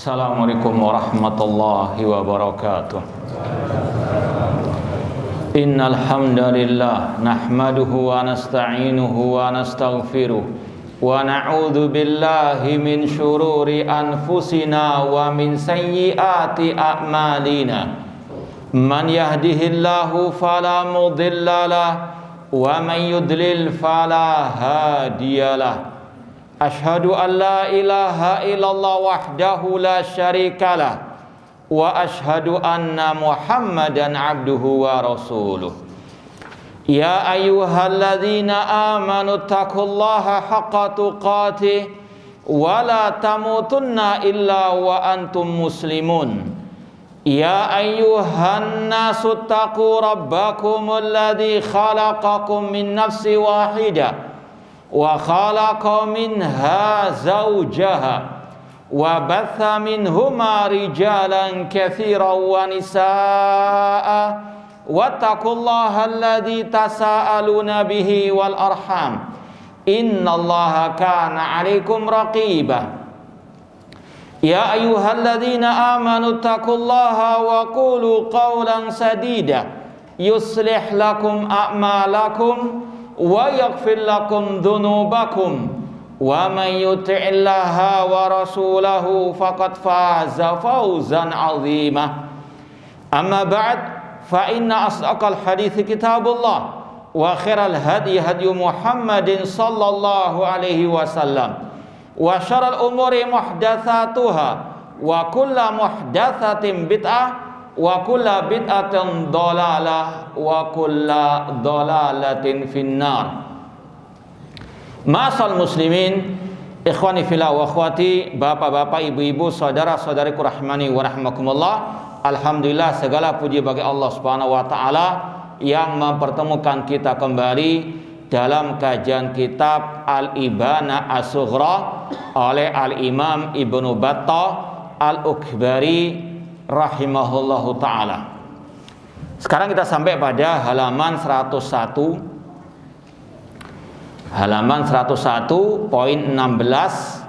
Assalamualaikum warahmatullahi wabarakatuh. Innal hamdalillah nahmaduhu wa nasta'inuhu wa nastaghfiruh wa na'udzu billahi min syururi anfusina wa min sayyiati a'malina. Man yahdihillahu fala mudhillalah wa man yudlil fala hadiyalah. Ashhadu an la ilaha illallah wahdahu la syarikalah wa ashhadu anna Muhammadan abduhu wa rasuluh. Ya ayyuhalladzina amanu taqullaha haqqa tuqatih wa la tamutunna illa wa antum muslimun. Ya ayyuhan nasu taqu rabbakumul ladzi khalaqakum min nafsin wahidah wa khalaqa minha zawjaha wa batha minhuma rijalan katsiran wa nisaa'a wattaqullaha alladzi tasaaluna bihi wal arham innallaha kana 'alaikum raqiba. Ya ayyuhalladzina amanu taqullaha wa qulu qawlan sadida yuslih lakum a'malakum wa yaghfir lakum dhunubakum wa man yuti'illaha wa rasulahu faqad faza fawzan 'azima. Amma ba'd, fa inna asdaqal hadithi kitabullah wa khairal hadi hadi Muhammadin sallallahu alaihi wasallam wa syarrul umuri muhdatsatuha wa kullu muhdatsatin bid'ah wa kulla bid'atin dhalalah wa kulla dhalalatin finnar. Ma'asal muslimin, ikhwani fillah wa akhwati, bapak-bapak, ibu-ibu, saudara-saudariku rahimani wa rahmakumullah. Alhamdulillah, segala puji bagi Allah Subhanahu wa taala yang mempertemukan kita kembali dalam kajian kitab Al-Ibana As-Sughra oleh Al-Imam Ibnu Battah Al-Ukhbari rahimahullahu ta'ala. Sekarang kita sampai pada halaman 101. Halaman 101 poin 16.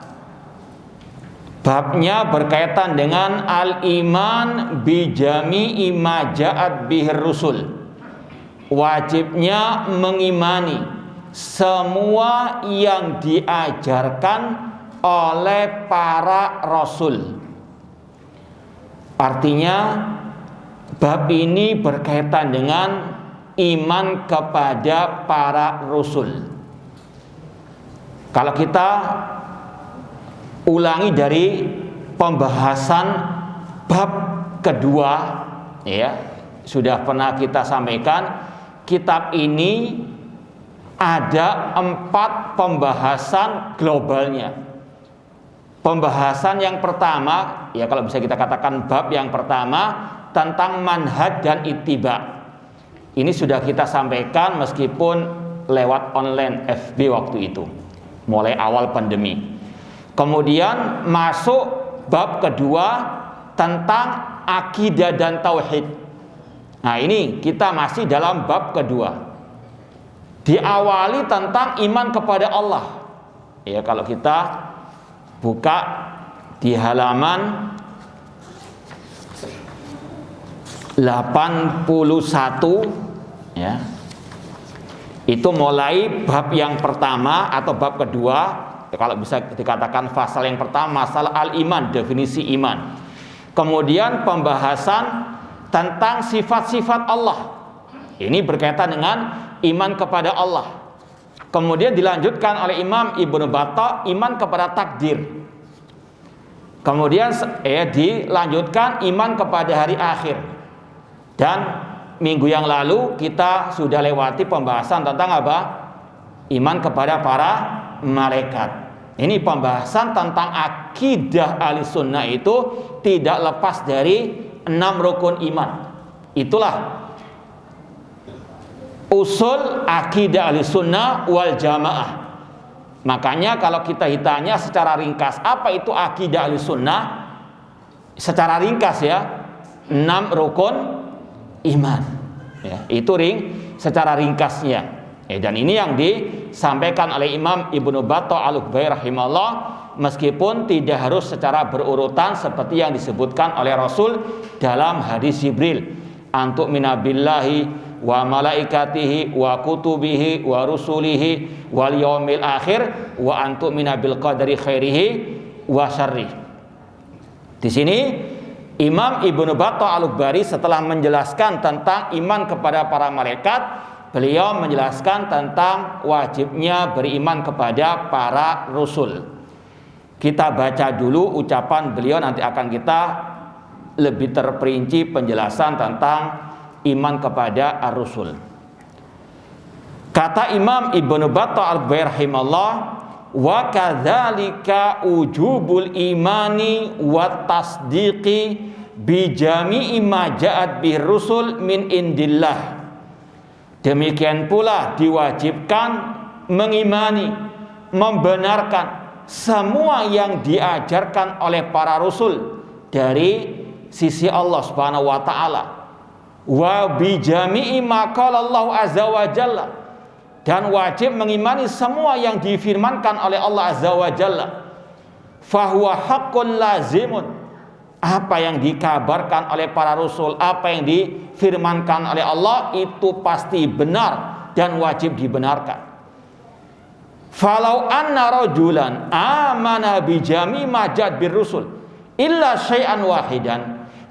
Babnya berkaitan dengan al-iman bijami'i ma ja'at bihir rusul. Wajibnya mengimani semua yang diajarkan oleh para rasul. Artinya bab ini berkaitan dengan iman kepada para rasul. Kalau kita ulangi dari pembahasan bab kedua, ya, sudah pernah kita sampaikan, kitab ini ada 4 pembahasan globalnya. Pembahasan yang pertama, ya kalau bisa kita katakan bab yang pertama tentang manhaj dan ittiba. Ini sudah kita sampaikan meskipun lewat online FB waktu itu, mulai awal pandemi. Kemudian masuk bab kedua tentang akidah dan tauhid. Nah, ini kita masih dalam bab kedua. Diawali tentang iman kepada Allah. Ya, kalau kita buka di halaman 81, ya. Itu mulai bab yang pertama atau bab kedua, kalau bisa dikatakan pasal yang pertama, masalah al-iman, definisi iman. Kemudian pembahasan tentang sifat-sifat Allah. Ini berkaitan dengan iman kepada Allah. Kemudian dilanjutkan oleh Imam Ibnu Battah iman kepada takdir. Kemudian dilanjutkan iman kepada hari akhir. Dan minggu yang lalu kita sudah lewati pembahasan tentang apa? Iman kepada para malaikat. Ini pembahasan tentang akidah Ahlussunnah itu tidak lepas dari 6 rukun iman. Itulah usul akidah Ahlussunnah wal Jamaah. Makanya kalau kita ditanya secara ringkas, apa itu akidah Ahlussunnah? Secara ringkas ya, 6 rukun iman. Ya, itu secara ringkasnya. Dan ini yang disampaikan oleh Imam Ibnu Battah Al-Ukhbari rahimahullah meskipun tidak harus secara berurutan seperti yang disebutkan oleh Rasul dalam hadis Jibril. Antuk minabillahi wa malaikatihi wa kutubihi wa rusulihi wal yaumil akhir wa antuk minabil qadari khairihi wa syarrih. Di sini Imam Ibnu Battah Al-Bari setelah menjelaskan tentang iman kepada para malaikat, beliau menjelaskan tentang wajibnya beriman kepada para rasul. Kita baca dulu ucapan beliau, nanti akan kita lebih terperinci penjelasan tentang iman kepada ar-rusul. Kata Imam Ibnu Battah Al-Bari rahimahullah, wa kadzalika ujubul imani wa tasdiqi bi jami'i ma ja'at bir rusul min indillah. Demikian pula diwajibkan mengimani, membenarkan semua yang diajarkan oleh para rasul dari sisi Allah Subhanahu wa taala. Wa bi jami'i ma qala Allah azza wa jalla, dan wajib mengimani semua yang difirmankan oleh Allah azza wa jalla. Fahuwa haqqun lazimun, apa yang dikabarkan oleh para rasul, apa yang difirmankan oleh Allah itu pasti benar dan wajib dibenarkan. Falau anna rajulan amana bi jami' ma ja'at bir rusul illa syai'an wahidan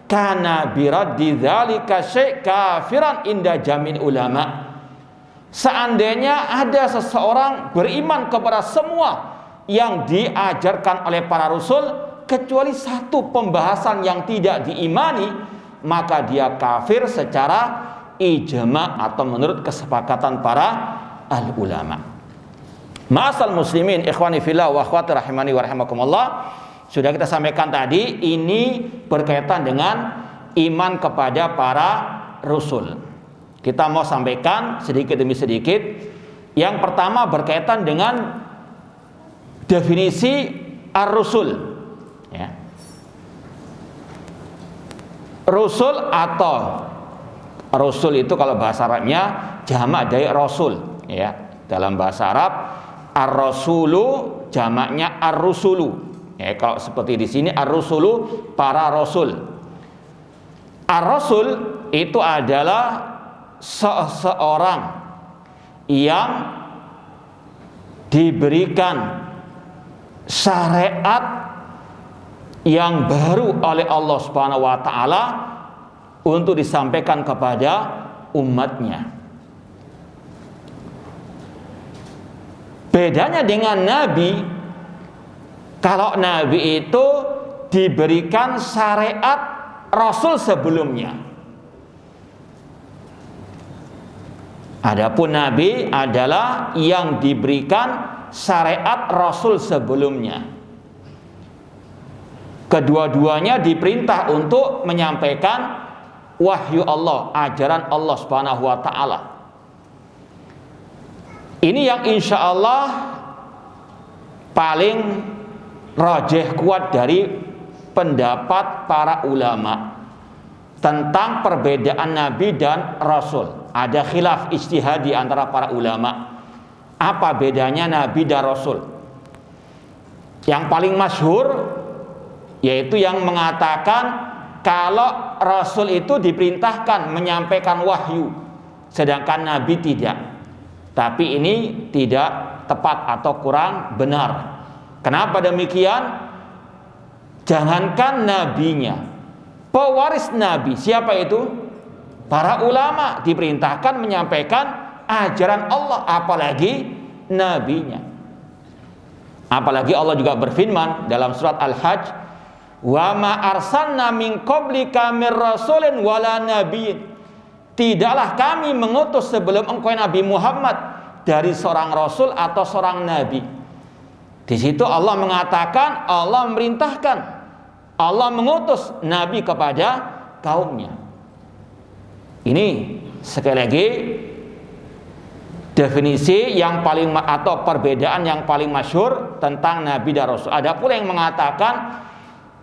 kana biraddi dzalika syai' kafiran inda jamin ulama. Seandainya ada seseorang beriman kepada semua yang diajarkan oleh para rasul kecuali satu pembahasan yang tidak diimani, maka dia kafir secara ijma' atau menurut kesepakatan para ahli ulama. Ma'asal muslimin ikhwani fillah wa akhwati rahimani wa rahimakumullah, sudah kita sampaikan tadi, ini berkaitan dengan iman kepada para rasul. Kita mau sampaikan sedikit demi sedikit. Yang pertama berkaitan dengan definisi ar-rusul. Ya. Rusul atau rasul itu kalau bahasa Arabnya jamak dari rasul. Ya. Dalam bahasa Arab ar-rasulu jamaknya ar-rusulu. Ya, kalau seperti di sini ar-rusulu para rasul. Ar-rasul itu adalah seseorang yang diberikan syariat yang baru oleh Allah Subhanahu wa taala untuk disampaikan kepada umatnya. Bedanya dengan nabi, kalau nabi itu diberikan syariat rasul sebelumnya. Adapun nabi adalah yang diberikan syariat rasul sebelumnya. Kedua-duanya diperintah untuk menyampaikan wahyu Allah, ajaran Allah Subhanahu wa taala. Ini yang insya Allah paling rajih kuat dari pendapat para ulama tentang perbedaan nabi dan rasul. Ada khilaf ijtihad di antara para ulama. Apa bedanya nabi dan rasul? Yang paling masyhur yaitu yang mengatakan kalau rasul itu diperintahkan menyampaikan wahyu, sedangkan nabi tidak. Tapi ini tidak tepat atau kurang benar. Kenapa demikian? Jangankan nabinya, pewaris nabi, siapa itu? Para ulama diperintahkan menyampaikan ajaran Allah, apalagi nabinya. Apalagi Allah juga berfirman dalam surat Al-Hajj, wa ma arsalna min qablika mir rasulin wala nabiyyin. Tidaklah kami mengutus sebelum engkau Nabi Muhammad dari seorang rasul atau seorang nabi. Di situ Allah mengatakan, Allah memerintahkan, Allah mengutus nabi kepada kaumnya. Ini sekali lagi definisi yang paling atau perbedaan yang paling masyhur tentang nabi dan rasul. Ada pula yang mengatakan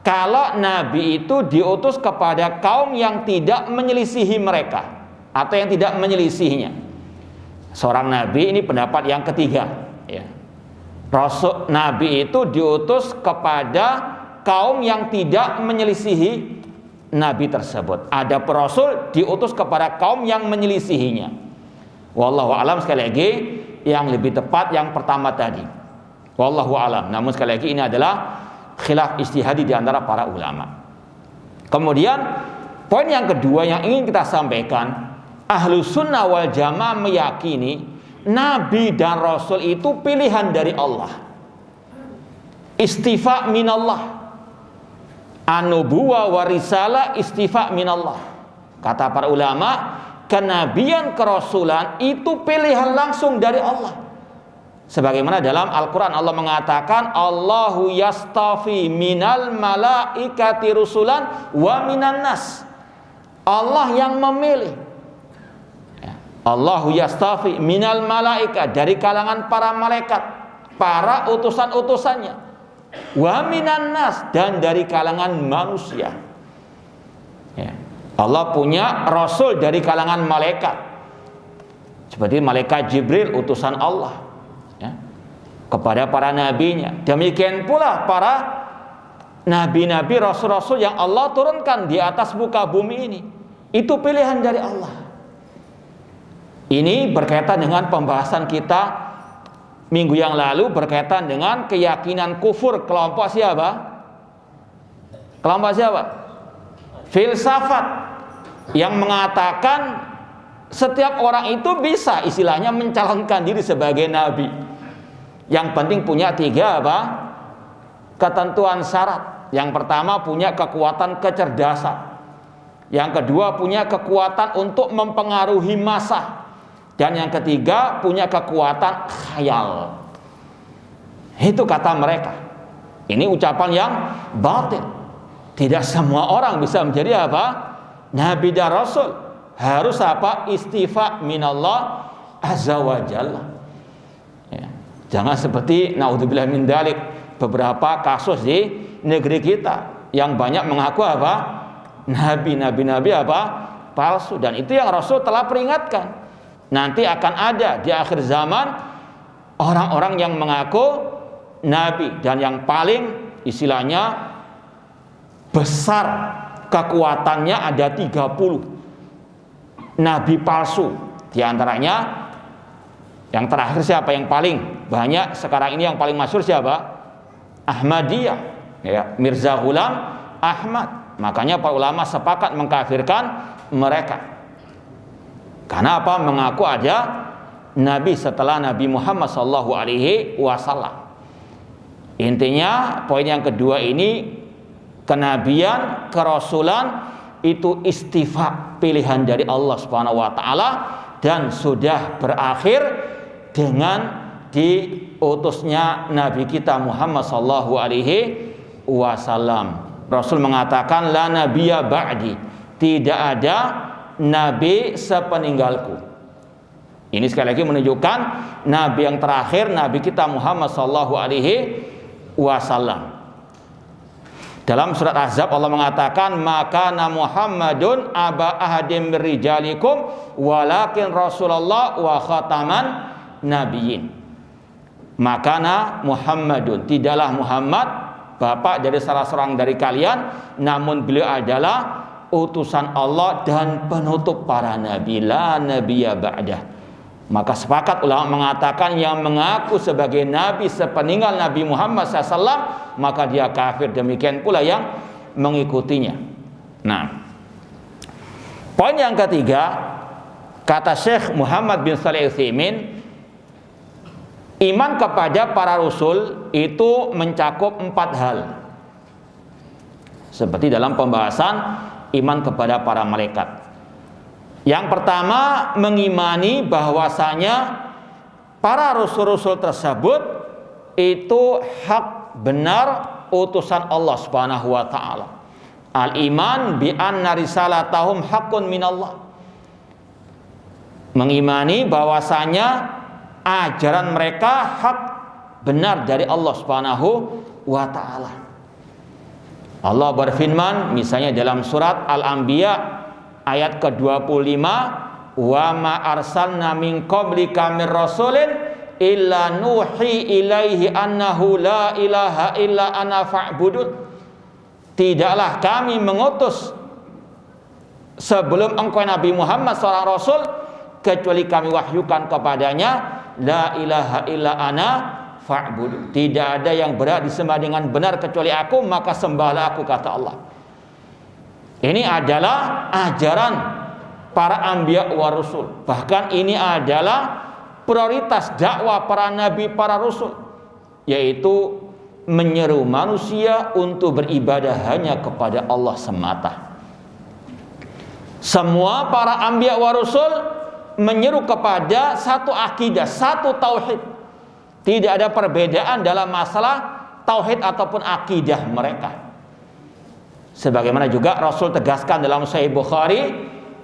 kalau nabi itu diutus kepada kaum yang tidak menyelisihi mereka atau yang tidak menyelisihinya. Seorang nabi, ini pendapat yang ketiga, ya. Rasul Nabi itu diutus kepada kaum yang tidak menyelisihi Nabi tersebut. Ada Rasul diutus kepada kaum yang menyelisihinya. Wallahu alam, sekali lagi yang lebih tepat yang pertama tadi. Wallahu alam. Namun sekali lagi ini adalah khilaf ijtihadi di antara para ulama. Kemudian poin yang kedua yang ingin kita sampaikan, Ahlus Sunnah wal Jamaah meyakini Nabi dan Rasul itu pilihan dari Allah. Istifa minallah. An-nubuwah wa risalah istifa minallah. Kata para ulama, kenabian kerasulan itu pilihan langsung dari Allah. Sebagaimana dalam Al-Quran Allah mengatakan, Allahu yastafi minal malaikati rusulan wa minan nas. Allah yang memilih. Allahu yastafi minal malaika, dari kalangan para malaikat, para utusan-utusannya, wa minan nas, dan dari kalangan manusia. Ya. Allah punya rasul dari kalangan malaikat, seperti malaikat Jibril, utusan Allah, ya, kepada para nabinya. Demikian pula para nabi-nabi, rasul-rasul yang Allah turunkan di atas muka bumi ini, itu pilihan dari Allah. Ini berkaitan dengan pembahasan kita minggu yang lalu berkaitan dengan keyakinan kufur kelompok siapa? Kelompok siapa? Filsafat yang mengatakan setiap orang itu bisa istilahnya mencalonkan diri sebagai nabi. Yang penting punya 3 apa? Ketentuan syarat. Yang pertama punya kekuatan kecerdasan. Yang kedua punya kekuatan untuk mempengaruhi massa. Dan yang ketiga punya kekuatan khayal. Itu kata mereka. Ini ucapan yang batil. Tidak semua orang bisa menjadi apa? Nabi dan Rasul. Harus apa? Istifa minallah azza wa jalla. Ya. Jangan seperti naudzubillah min dzalik, beberapa kasus di negeri kita yang banyak mengaku apa? Nabi apa? Palsu. Dan itu yang Rasul telah peringatkan. Nanti akan ada di akhir zaman orang-orang yang mengaku nabi, dan yang paling istilahnya besar kekuatannya ada 30 nabi palsu. Di antaranya yang terakhir siapa yang paling banyak sekarang ini, yang paling masyhur siapa? Ahmadiyah, ya, Mirza Ghulam Ahmad. Makanya para ulama sepakat mengkafirkan mereka. Karena apa? Mengaku ada nabi setelah Nabi Muhammad SAW. Intinya poin yang kedua ini, kenabian, kerasulan itu istifa, pilihan dari Allah Subhanahu wa taala, dan sudah berakhir dengan diutusnya Nabi kita Muhammad SAW. Rasul mengatakan, la nabiyya ba'di, tidak ada nabi sepeninggalku. Ini sekali lagi menunjukkan nabi yang terakhir, Nabi kita Muhammad SAW. Dalam surat Ahzab Allah mengatakan, maka Muhammadun aba ahadim mirrijalikum walakin Rasulullah wa khataman nabiyyin. Maka Muhammadun, tidaklah Muhammad bapak dari salah seorang dari kalian, namun beliau adalah utusan Allah dan penutup para nabi, la nabiyya ba'dah. Maka sepakat ulama mengatakan yang mengaku sebagai nabi sepeninggal Nabi Muhammad SAW, maka dia kafir. Demikian pula yang mengikutinya. Nah, poin yang ketiga, kata Syekh Muhammad bin Shalih Al-Utsaimin, iman kepada para rasul itu mencakup 4 hal. Seperti dalam pembahasan iman kepada para malaikat. Yang pertama, mengimani bahwasanya para rasul-rasul tersebut itu hak benar utusan Allah Subhanahu wa taala. Al-iman bi anna risalatahum haqqun minallah. Mengimani bahwasanya ajaran mereka hak benar dari Allah Subhanahu wa taala. Allah berfirman misalnya dalam surat Al-Anbiya ayat ke-25, wa ma arsalna min qablika mir rasulin illa nuhi ilaihi annahu la ilaha illa ana fa'budun. Tidaklah kami mengutus sebelum engkau Nabi Muhammad seorang rasul kecuali kami wahyukan kepadanya la ilaha illa ana fa'budun. Tidak ada yang berhak disembah dengan benar kecuali aku, maka sembahlah aku, kata Allah. Ini adalah ajaran para anbiya wa rasul. Bahkan ini adalah prioritas dakwah para nabi, para rasul, yaitu menyeru manusia untuk beribadah hanya kepada Allah semata. Semua para anbiya wa rasul menyeru kepada satu akidah, satu tauhid. Tidak ada perbedaan dalam masalah tauhid ataupun akidah mereka. Sebagaimana juga Rasul tegaskan dalam Sahih Bukhari,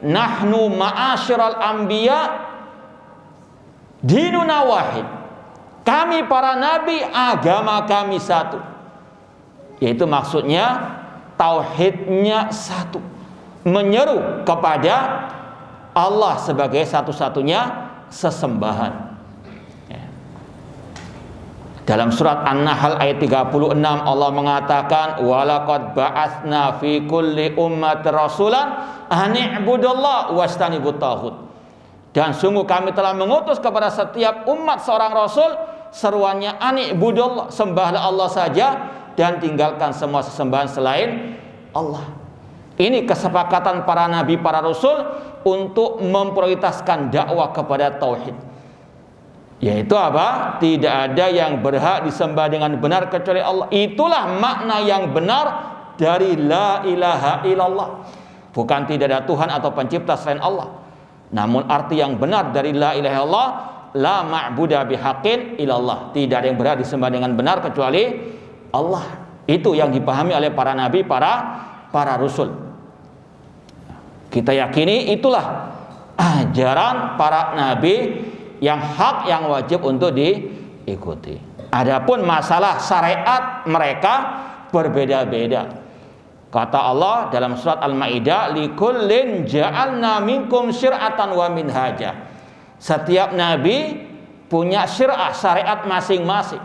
nahnu ma'asyiral anbiya dinuna wahid. Kami para nabi, agama kami satu. Yaitu maksudnya tauhidnya satu, menyeru kepada Allah sebagai satu-satunya sesembahan. Dalam surat An-Nahl ayat 36 Allah mengatakan, walaqad ba'atsna fi kulli ummatin rasulan an i'budallaha wastanibut taghut. Dan sungguh kami telah mengutus kepada setiap umat seorang rasul, seruannya an i'budallah, sembahlah Allah saja dan tinggalkan semua sesembahan selain Allah. Ini kesepakatan para nabi, para rasul untuk memprioritaskan dakwah kepada tauhid. Yaitu apa? Tidak ada yang berhak disembah dengan benar kecuali Allah. Itulah makna yang benar dari la ilaha illallah. Bukan tidak ada Tuhan atau pencipta selain Allah. Namun arti yang benar dari la ilaha illallah, la ma'buda bihaqqin illallah. Tidak ada yang berhak disembah dengan benar kecuali Allah. Itu yang dipahami oleh para nabi, para rasul. Kita yakini itulah ajaran para nabi yang hak, yang wajib untuk diikuti. Adapun masalah syariat mereka berbeda-beda. Kata Allah dalam surat Al-Maidah, likullin ja'alna minkum syir'atan wa minhaja. Setiap nabi punya syariat masing-masing.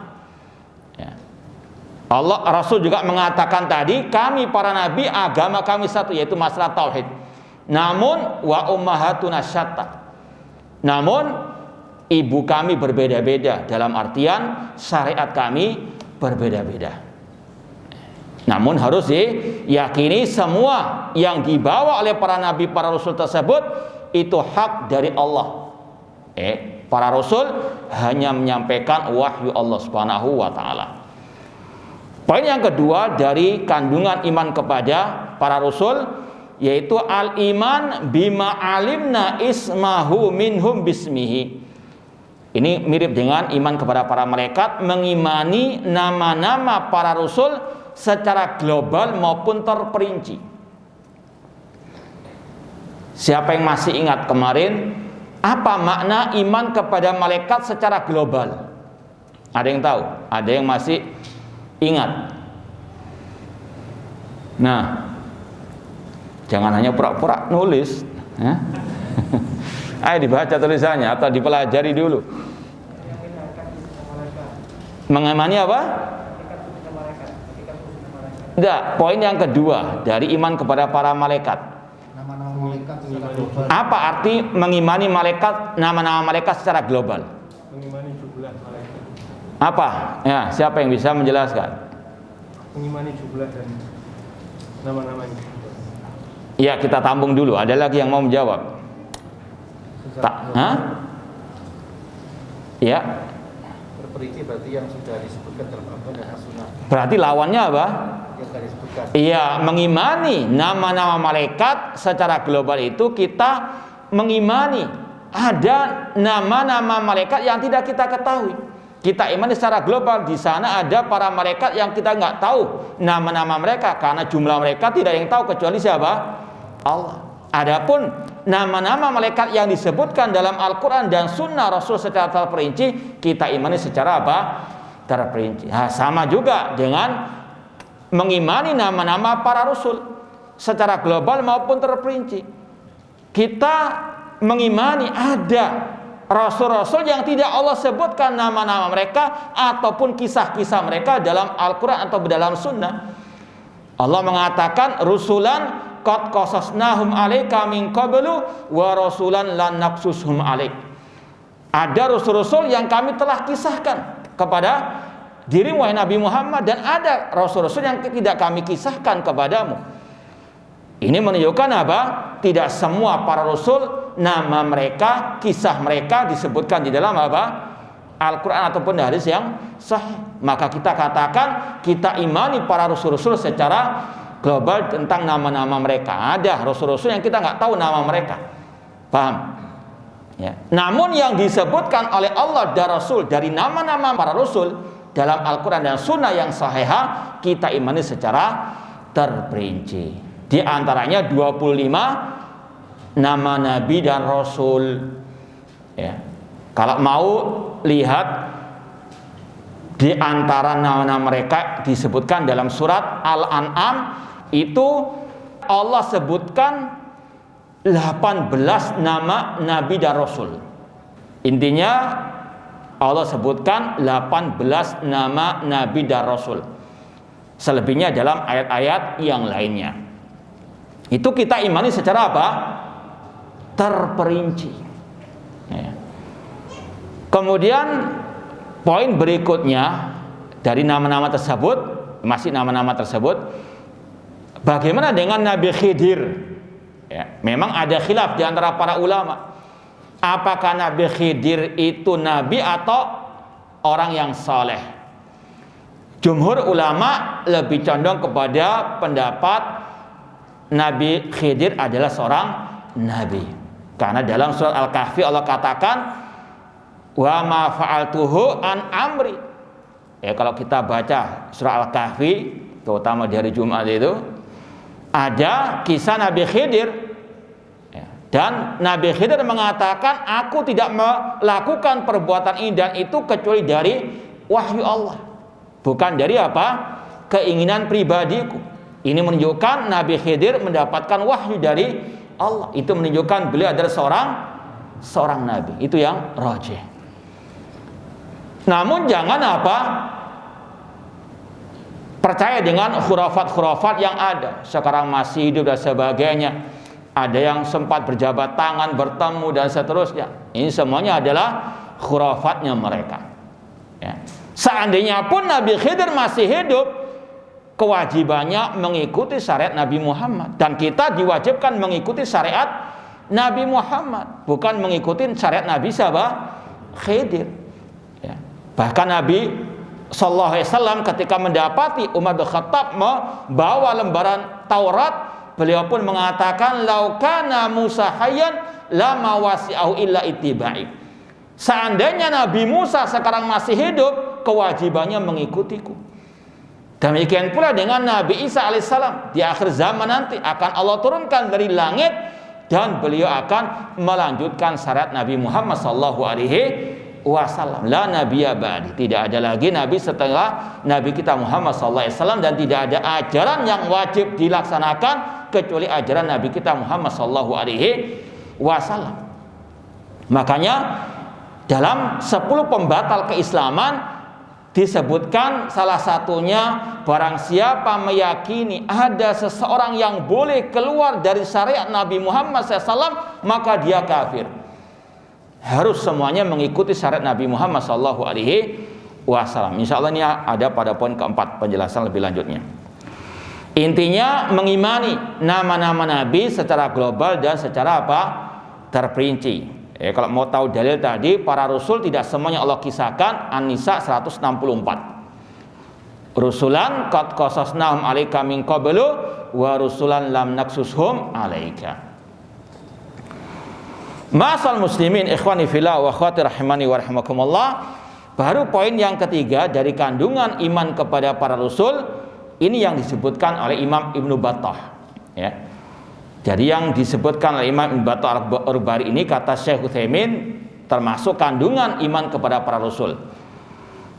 Ya. Allah Rasul juga mengatakan tadi, kami para nabi agama kami satu, yaitu masalah tauhid. Namun wa ummahatuna syatta. Namun ibu kami berbeda-beda, dalam artian syariat kami berbeda-beda. Namun harus diyakini semua yang dibawa oleh para nabi, para rasul tersebut itu hak dari Allah. Para rasul hanya menyampaikan wahyu Allah Subhanahu wa taala. Poin yang kedua dari kandungan iman kepada para rasul, yaitu al-iman bima alimna ismahu minhum bismihi. Ini mirip dengan iman kepada para malaikat, mengimani nama-nama para rasul secara global maupun terperinci. Siapa yang masih ingat kemarin apa makna iman kepada malaikat secara global? Ada yang tahu? Ada yang masih ingat? Nah, jangan hanya pura-pura nulis, ya. Ayo dibaca tulisannya atau dipelajari dulu. Mengimani apa? Enggak, poin yang kedua dari iman kepada para malaikat. Apa arti mengimani malaikat, nama-nama malaikat secara global? Mengimani jumlah malaikat. Apa? Ya, siapa yang bisa menjelaskan? Mengimani jumlah dan nama-namanya. Ya, kita tampung dulu. Ada lagi yang mau menjawab? Ya. Terperinci berarti yang sudah disebutkan dalam Al-Quran dan As-Sunnah. Berarti lawannya apa? Yang sudah disebutkan. Iya, mengimani nama-nama malaikat secara global itu kita mengimani ada nama-nama malaikat yang tidak kita ketahui. Kita imani secara global, di sana ada para malaikat yang kita nggak tahu nama-nama mereka karena jumlah mereka tidak yang tahu kecuali siapa? Allah. Adapun nama-nama malaikat yang disebutkan dalam Al-Quran dan Sunnah Rasul secara terperinci, kita imani secara apa? Terperinci. Nah, sama juga dengan mengimani nama-nama para Rasul secara global maupun terperinci. Kita mengimani ada rasul-rasul yang tidak Allah sebutkan nama-nama mereka ataupun kisah-kisah mereka dalam Al-Quran atau dalam sunnah. Allah mengatakan rusulan qad qasasnahum 'alaika min qablu wa rasulan lan naqsushum 'alaik. Ada rasul-rasul yang kami telah kisahkan kepada dirimu wahai Nabi Muhammad, dan ada rasul-rasul yang tidak kami kisahkan kepadamu. Ini menunjukkan apa? Tidak semua para rasul nama mereka, kisah mereka disebutkan di dalam apa? Al-Quran ataupun hadis yang sahih. Maka kita katakan kita imani para rasul-rasul secara global tentang nama-nama mereka. Ada rasul-rasul yang kita nggak tahu nama mereka. Paham? Ya. Namun yang disebutkan oleh Allah dan Rasul dari nama-nama para rasul dalam Al-Quran dan Sunnah yang sahihah, kita imani secara terperinci. Di antaranya 25 nama Nabi dan Rasul. Ya. Kalau mau lihat di antara nama-nama mereka disebutkan dalam surat Al-An'am, itu Allah sebutkan 18 nama Nabi dan Rasul. Intinya Allah sebutkan 18 nama Nabi dan Rasul. Selebihnya dalam ayat-ayat yang lainnya. Itu kita imani secara apa? Terperinci. Ya. Kemudian poin berikutnya dari nama-nama tersebut, masih nama-nama tersebut, bagaimana dengan Nabi Khidir? Ya, memang ada khilaf di antara para ulama. Apakah Nabi Khidir itu nabi atau orang yang saleh? Jumhur ulama lebih condong kepada pendapat Nabi Khidir adalah seorang nabi. Karena dalam surat Al-Kahfi Allah katakan, wa ma fa'altuhu an amri. Ya, kalau kita baca surah Al-Kahfi, terutama di hari Jumat itu, ada kisah Nabi Khidir. Ya, dan Nabi Khidir mengatakan, aku tidak melakukan perbuatan ini dan itu kecuali dari wahyu Allah, bukan dari apa? Keinginan pribadiku. Ini menunjukkan Nabi Khidir mendapatkan wahyu dari Allah. Itu menunjukkan beliau adalah seorang nabi. Itu yang rajih. Namun jangan apa? Percaya dengan khurafat-khurafat yang ada. Sekarang masih hidup dan sebagainya. Ada yang sempat berjabat tangan, bertemu dan seterusnya. Ini semuanya adalah khurafatnya mereka. Ya. Seandainya pun Nabi Khidir masih hidup, kewajibannya mengikuti syariat Nabi Muhammad. Dan kita diwajibkan mengikuti syariat Nabi Muhammad, bukan mengikuti syariat Nabi siapa? Khidir. Ya. Bahkan Nabi Sallallahu Alaihi Wasallam ketika mendapati Umar bin Khattab membawa lembaran Taurat, beliau pun mengatakan, laukana Musa hayyan lama wasi'ahu illa ittiba'i. Seandainya Nabi Musa sekarang masih hidup, kewajibannya mengikutiku. Demikian pula dengan Nabi Isa alaihissalam. Di akhir zaman nanti akan Allah turunkan dari langit dan beliau akan melanjutkan syariat Nabi Muhammad sallallahu alaihi wasallam. La nabiyya ba'di. Tidak ada lagi nabi setelah Nabi kita Muhammad sallallahu alaihi wasallam, dan tidak ada ajaran yang wajib dilaksanakan kecuali ajaran Nabi kita Muhammad sallallahu alaihi wasallam. Makanya dalam 10 pembatal keislaman disebutkan salah satunya, barang siapa meyakini ada seseorang yang boleh keluar dari syariat Nabi Muhammad SAW, maka dia kafir. Harus semuanya mengikuti syariat Nabi Muhammad SAW. Insya Allah ini ada pada poin keempat penjelasan lebih lanjutnya. Intinya mengimani nama-nama Nabi secara global dan secara apa? Terperinci. Kalau mau tahu dalil tadi, para rasul tidak semuanya Allah kisahkan. An-Nisa 164. Rusulan qad qasasnahum 'alaika min qablu wa rusulan lam naqsushum 'alaika. Masal muslimin ikhwani fillah wa akhwati rahimani wa rahimakumullah. Baru poin yang ketiga dari kandungan iman kepada para rasul, ini yang disebutkan oleh Imam Ibnu Battah, ya. Jadi yang disebutkan oleh Imam Ibnu Battah Al-Bari ini, kata Syekh Utsaimin, termasuk kandungan iman kepada para rasul.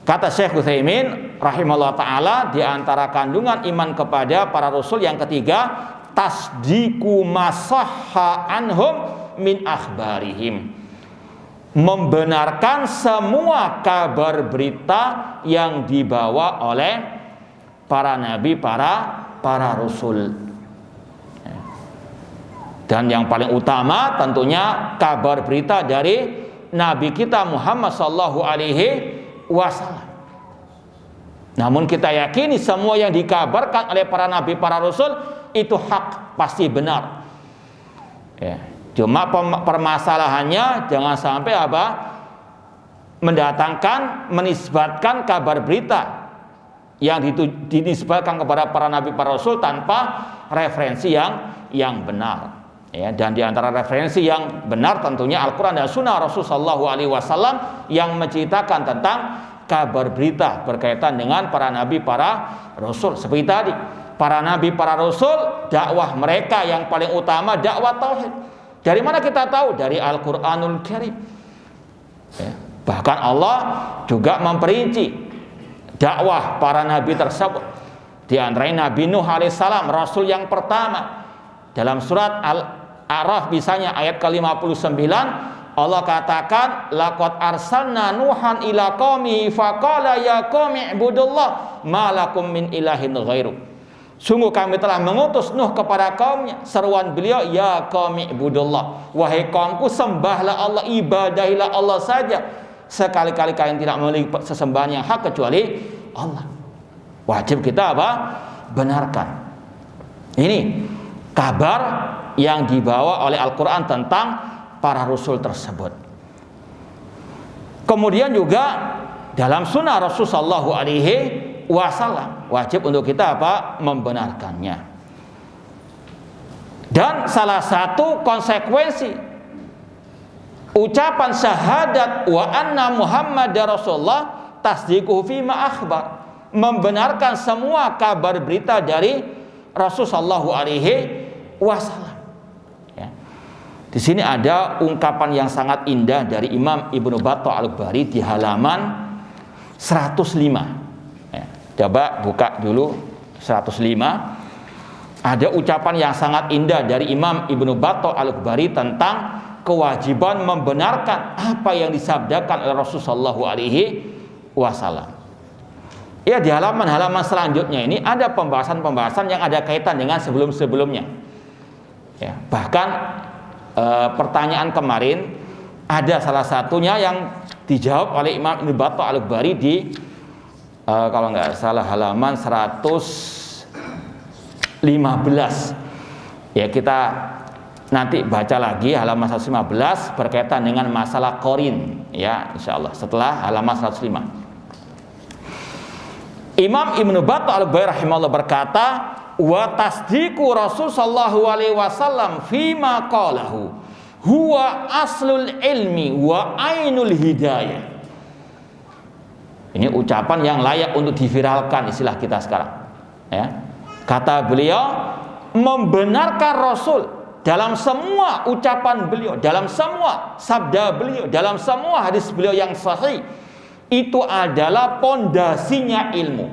Kata Syekh Utsaimin rahimahullah ta'ala, di antara kandungan iman kepada para rasul yang ketiga, tasdiqu masahha anhum min akhbarihim. membenarkan semua kabar berita yang dibawa oleh para nabi, para rasul. Dan yang paling utama tentunya kabar berita dari Nabi kita Muhammad sallallahu alaihi wasallam. Namun kita yakini semua yang dikabarkan oleh para nabi, para rasul itu hak, pasti benar. Ya. Cuma permasalahannya jangan sampai mendatangkan, menisbatkan kabar berita yang dinisbatkan kepada para nabi, para rasul tanpa referensi yang benar. Ya, dan diantara referensi yang benar tentunya Al-Quran dan Sunnah Rasulullah SAW yang menceritakan tentang kabar berita berkaitan dengan para nabi, para rasul. Seperti tadi, para nabi, para rasul, dakwah mereka yang paling utama dakwah tauhid. Dari mana kita tahu? Dari Al-Quranul Karim. Ya, bahkan Allah juga memperinci dakwah para nabi tersebut. Di antaranya Nabi Nuh alaihissalam, rasul yang pertama. Dalam surat Al-A'raf misalnya ayat ke-59 Allah katakan, laqad arsalna nuhan ila qaumi faqala ya qaumi ibudullah ma lakum min ilahin ghairu. Sungguh kami telah mengutus Nuh kepada kaumnya, seruan beliau, ya qaumi ibudullah, wahai kaumku sembahlah Allah, ibadahilah Allah saja, sekali-kali kalian tidak memiliki sesembahan yang hak kecuali Allah. Wajib kita benarkan. Ini kabar yang dibawa oleh Al-Quran tentang para rasul tersebut. Kemudian juga dalam sunnah Rasul sallallahu alaihi wasallam wajib untuk kita membenarkannya. Dan salah satu konsekuensi ucapan syahadat wa anna Muhammadar Rasulullah tasdiquhu fima akhbar, membenarkan semua kabar berita dari Rasul sallallahu alaihi wasallam. Ya. Di sini ada ungkapan yang sangat indah dari Imam Ibnu Battah Al-Bari di halaman 105. Ya. Coba buka dulu 105. Ada ucapan yang sangat indah dari Imam Ibnu Battah Al-Bari tentang kewajiban membenarkan apa yang disabdakan oleh Rasul sallallahu alaihi wasallam. Ya, di halaman-halaman selanjutnya ini ada pembahasan-pembahasan yang ada kaitan dengan sebelum-sebelumnya. Ya, bahkan pertanyaan kemarin ada salah satunya yang dijawab oleh Imam Ibnu Battah Al-Bari di kalau nggak salah halaman 115. Ya, kita nanti baca lagi halaman 115 berkaitan dengan masalah Qarin, ya, insyaallah setelah halaman 105. Imam Ibnu Battah Al-Bari rahimahullah berkata, wa tasdiqu Rasul sallallahu alaihi wasallam fima qalahu huwa aslul ilmi wa ainul hidayah. Ini ucapan yang layak untuk diviralkan istilah kita sekarang. Ya. Kata beliau, membenarkan Rasul dalam semua ucapan beliau, dalam semua sabda beliau, dalam semua hadis beliau yang sahih, itu adalah pondasinya ilmu,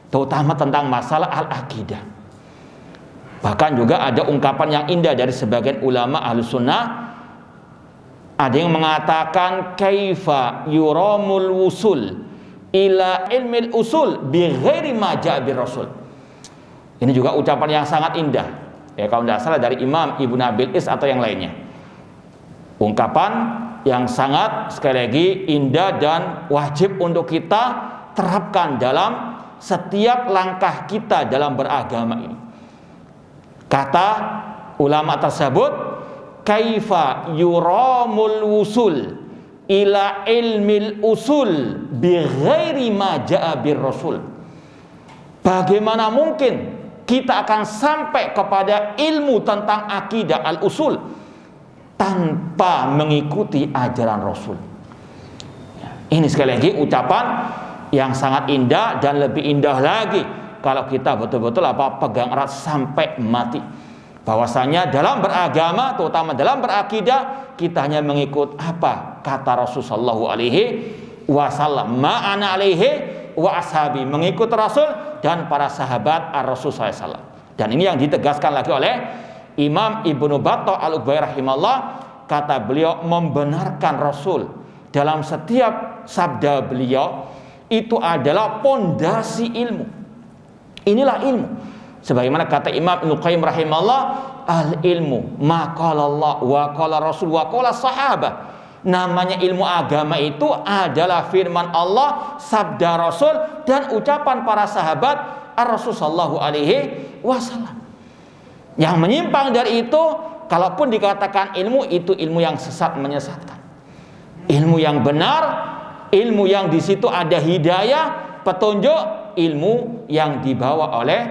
terutama tentang masalah al-aqidah. Bahkan juga ada ungkapan yang indah dari sebagian ulama Ahlus Sunnah. Ada yang mengatakan kaifa yuramul wusul ila ilmil usul bi ghairi ma ja'a bir rasul. Ini juga ucapan yang sangat indah. Ya, kalau tidak salah dari Imam Ibnu Abil Is atau yang lainnya. Ungkapan yang sangat sekali lagi indah dan wajib untuk kita terapkan dalam setiap langkah kita dalam beragama ini. Kata ulama tersebut, kaifa yuramul wusul ila ilmil usul bi ghairi ma ja'a bir rasul. Bagaimana mungkin kita akan sampai kepada ilmu tentang akidah al-usul tanpa mengikuti ajaran Rasul? Ini sekali lagi ucapan yang sangat indah, dan lebih indah lagi kalau kita betul-betul pegang erat sampai mati, bahwasanya dalam beragama, terutama dalam berakidah, kita hanya mengikut apa kata Rasul sallallahu alaihi wasallam, ma'ana alaihi wa ashabi, mengikut Rasul dan para sahabat ar-Rasul sallallahu alaihi wasallam. Dan ini yang ditegaskan lagi oleh Imam Ibnu Battah Al-Bari rahimahullah kata beliau, membenarkan Rasul dalam setiap sabda beliau itu adalah pondasi ilmu. Inilah ilmu. Sebagaimana kata Imam Ibnu Qayyim rahimahullah, al ilmu ma qala Allah wa qala Rasul wa qala sahabah. Namanya ilmu agama itu adalah firman Allah, sabda Rasul, dan ucapan para sahabat Ar-Rasul sallallahu alaihi wasallam. Yang menyimpang dari itu, kalaupun dikatakan ilmu, itu ilmu yang sesat, menyesatkan. Ilmu yang benar, ilmu yang di situ ada hidayah, petunjuk, ilmu yang dibawa oleh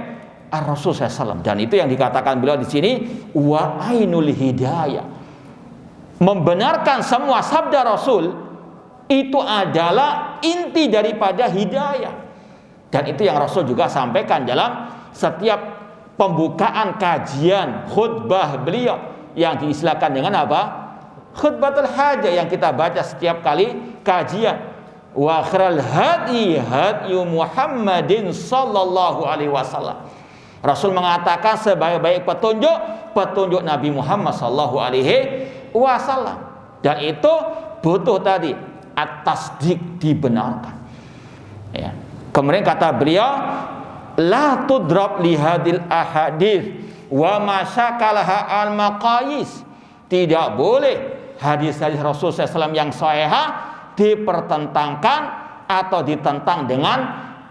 Ar-Rasul SAW. Dan itu yang dikatakan beliau di sini, wa ainul hidayah. Membenarkan semua sabda Rasul itu adalah inti daripada hidayah. Dan itu yang Rasul juga sampaikan dalam setiap pembukaan kajian khutbah beliau yang diistilahkan dengan apa? Khutbatul hajah, yang kita baca setiap kali kajian. Wa khairal hadi hadyu Muhammadin sallallahu alaihi wasallam. Rasul mengatakan sebaik-baik petunjuk Nabi Muhammad sallallahu alaihi wasallam. Dan itu butuh tadi at-tasdiq, dibenarkan. Ya. Kemudian kata beliau, la tudrab li hadil ahadits wa masyakalaha al maqayis. Tidak boleh hadis-hadis Rasul SAW yang sahihah dipertentangkan atau ditentang dengan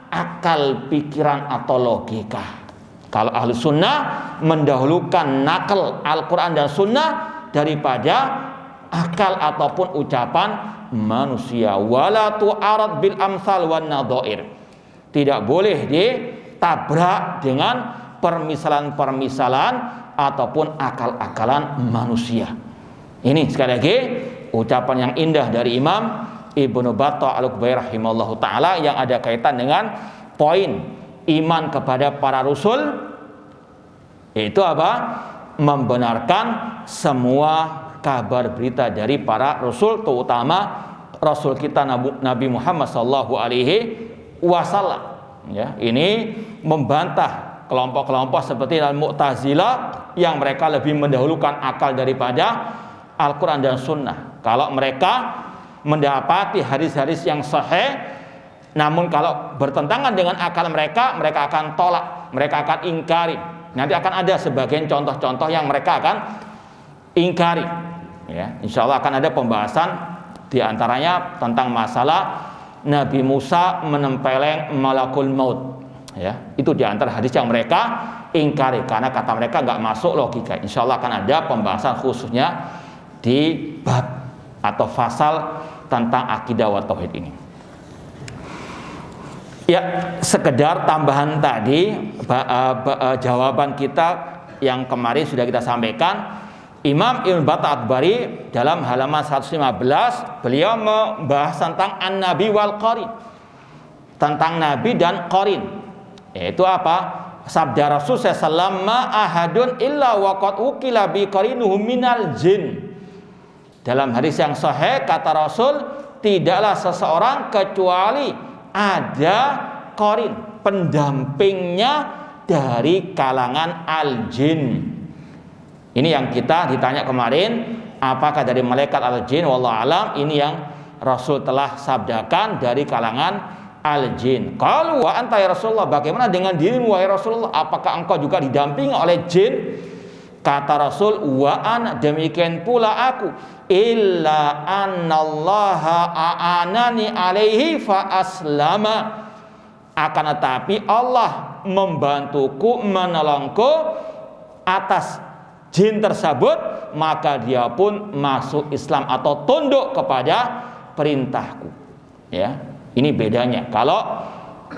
akal pikiran atau logika. Kalau ahlu sunnah mendahulukan nakal Al-Quran dan sunnah daripada akal ataupun ucapan manusia. Wala tu'arad bil amsal wan nadhair. Tidak boleh ditabrak dengan permisalan-permisalan ataupun akal-akalan manusia. Ini sekali lagi ucapan yang indah dari Imam Ibnu Battah Al-Qubairi rahimahullahu taala yang ada kaitan dengan poin iman kepada para rasul, yaitu apa? Membenarkan semua kabar berita dari para rasul, terutama rasul kita Nabi Muhammad sallallahu alaihi wasallam. Ya, ini membantah kelompok-kelompok seperti Al-Mu'tazilah yang mereka lebih mendahulukan akal daripada Al-Quran dan Sunnah. Kalau mereka mendapati hadis-hadis yang sahih, namun kalau bertentangan dengan akal mereka, mereka akan tolak, mereka akan ingkari. Nanti akan ada sebagian contoh-contoh yang mereka akan ingkari. Ya, insya Allah akan ada pembahasan diantaranya tentang masalah Nabi Musa menempeleng malakul maut. Ya, itu diantara hadis yang mereka ingkari karena kata mereka nggak masuk logika. Insya Allah akan ada pembahasan khususnya di bab atau fasal tentang akidah wa tauhid ini. Ya, sekedar tambahan tadi jawaban kita yang kemarin sudah kita sampaikan. Imam Ibnu Battah Al-Bari dalam halaman 115 beliau membahas tentang an-nabi wal qarin, tentang nabi dan qarin. Yaitu apa? Sabda Rasul sallallahu ma ahadun illa waqad ukila bi qarinuhum minal jin. Dalam hadis yang sahih kata Rasul, tidaklah seseorang kecuali ada qarin, pendampingnya dari kalangan al-jin. Ini yang kita ditanya kemarin, apakah dari malaikat al-jin? Wallahu alam, ini yang Rasul telah sabdakan dari kalangan al-jin. Qalu wa anta ya Rasulullah, bagaimana dengan dirimu wahai Rasulullah? Apakah engkau juga didampingi oleh jin? Kata Rasul, wa ana, demikian pula aku, illa annallaha a'anani alaihi fa aslama. Akan tetapi Allah membantuku, menolongku atas jin tersebut, maka dia pun masuk Islam atau tunduk kepada perintahku. Ya, ini bedanya. Kalau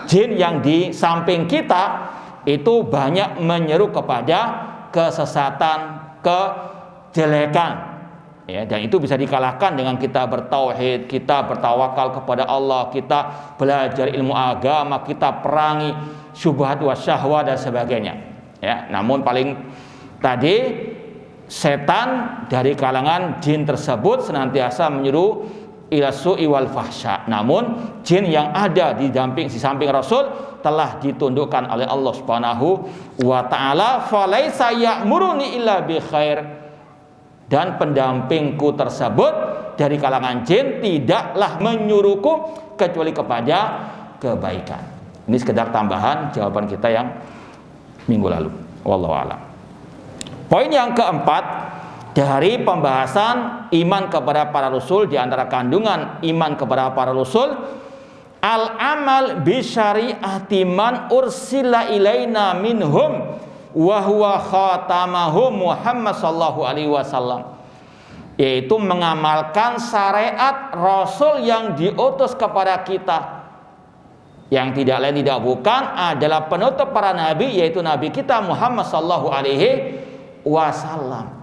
jin yang di samping kita itu banyak menyeru kepada kesesatan, kejelekan. Ya, dan itu bisa dikalahkan dengan kita bertauhid, kita bertawakal kepada Allah, kita belajar ilmu agama, kita perangi syubhat wa syahwat dan sebagainya. Ya, namun paling tadi setan dari kalangan jin tersebut senantiasa menyeru ila su'i wal fahsya. Namun jin yang ada di samping Rasul telah ditundukkan oleh Allah Subhanahu wa taala, falaisa ya'muruni illa bi khair. dan pendampingku tersebut dari kalangan jin tidaklah menyuruhku kecuali kepada kebaikan. Ini sekedar tambahan jawaban kita yang minggu lalu. Wallahu a'lam. Poin yang keempat dari pembahasan iman kepada para rasul, di antara kandungan iman kepada para rasul, al-amal bi syari'ati man ursila ilaina minhum wa huwa khatamahum Muhammad sallallahu alaihi wasallam, yaitu mengamalkan syariat rasul yang diutus kepada kita, yang tidak lain tidak bukan adalah penutup para nabi, yaitu nabi kita Muhammad sallallahu alaihi wasallam.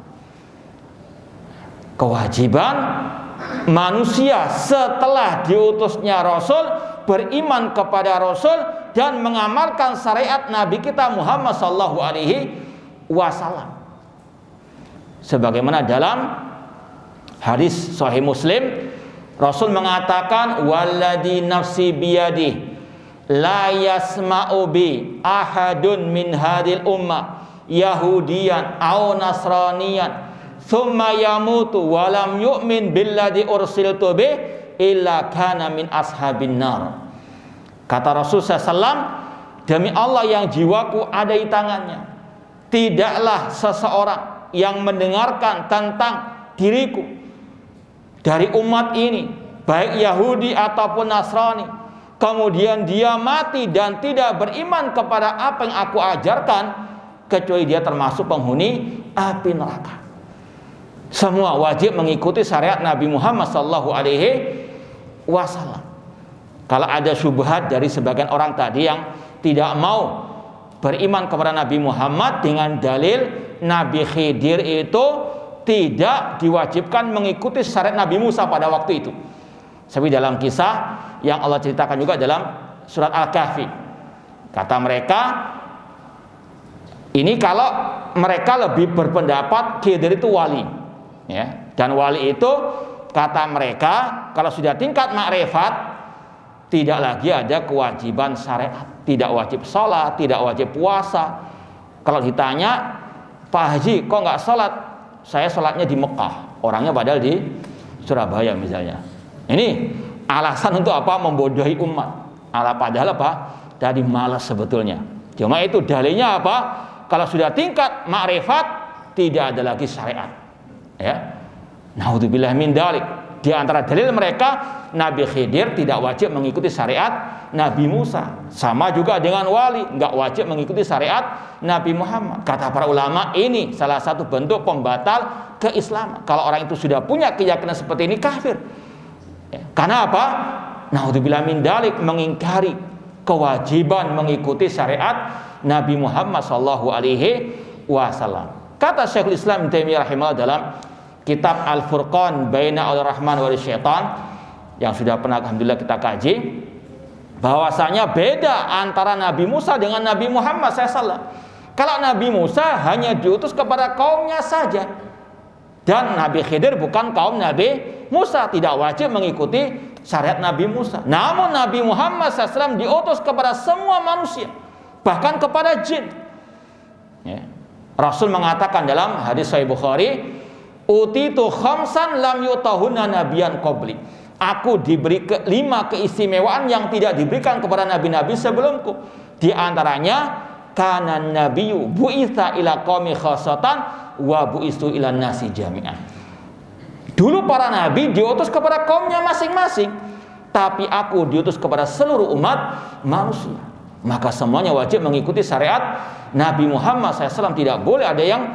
Kewajiban manusia setelah diutusnya rasul beriman kepada rasul dan mengamalkan syariat nabi kita Muhammad sallallahu alaihi wasallam. Sebagaimana dalam hadis sahih Muslim, Rasul mengatakan, walladzi nafsi biyadihi la yasma'u bi ahadun min hadil ummah yahudiyan aw nasraniyan thumma yamutu wa lam yu'min billadzi ursiltu bi illa kana min ashabin nar. Kata Rasul SAW, demi Allah yang jiwaku ada di tangannya, tidaklah seseorang yang mendengarkan tentang diriku dari umat ini, baik Yahudi ataupun Nasrani, kemudian dia mati dan tidak beriman kepada apa yang aku ajarkan, kecuali dia termasuk penghuni api neraka. Semua wajib mengikuti syariat Nabi Muhammad SAW. Kalau ada syubhat dari sebagian orang tadi yang tidak mau beriman kepada Nabi Muhammad dengan dalil Nabi Khidir itu tidak diwajibkan mengikuti syariat Nabi Musa pada waktu itu, seperti dalam kisah yang Allah ceritakan juga dalam surat Al-Kahfi. Kata mereka, ini kalau mereka lebih berpendapat Khidir itu wali, ya, dan wali itu kata mereka kalau sudah tingkat makrifat tidak lagi ada kewajiban syariat, tidak wajib sholat, tidak wajib puasa. Kalau ditanya, Pak Haji kok nggak sholat? Saya sholatnya di Mekah, orangnya padahal di Surabaya misalnya. Ini alasan untuk apa? Membodohi umat. Padahal apa? Tadi malas sebetulnya. Cuma itu dalilnya apa? Kalau sudah tingkat makrifat tidak ada lagi syariat. Ya, naudzubillah min dzalik. Di antara dalil mereka, Nabi Khidir tidak wajib mengikuti syariat Nabi Musa. Sama juga dengan wali, nggak wajib mengikuti syariat Nabi Muhammad. Kata para ulama, ini salah satu bentuk pembatal keislaman. Kalau orang itu sudah punya keyakinan seperti ini, kafir. Ya. Karena apa? Naudzubillah min dzalik, mengingkari kewajiban mengikuti syariat Nabi Muhammad SAW. Kata Syekhul Islam Ibnu Taimiyah rahimahullah dalam kitab Al-Furqan Baina Ar-Rahman wa Syaitan yang sudah pernah alhamdulillah kita kaji, bahwasanya beda antara Nabi Musa dengan Nabi Muhammad SAW. Kalau Nabi Musa hanya diutus kepada kaumnya saja, dan Nabi Khidir bukan kaum Nabi Musa, tidak wajib mengikuti syariat Nabi Musa. Namun Nabi Muhammad SAW diutus kepada semua manusia, bahkan kepada jin. Ya. Rasul mengatakan dalam hadis Sahih Bukhari, utitu khamsan lam yutahunna nabiyan qabli. Aku diberi 5 keistimewaan yang tidak diberikan kepada nabi-nabi sebelumku. Di antaranya, kana nabiyyu bu'itsa ila qaumi khassatan wa bu'istu ila nasi jami'an. Dulu para nabi diutus kepada kaumnya masing-masing, tapi aku diutus kepada seluruh umat manusia. Maka semuanya wajib mengikuti syariat Nabi Muhammad SAW. Tidak boleh ada yang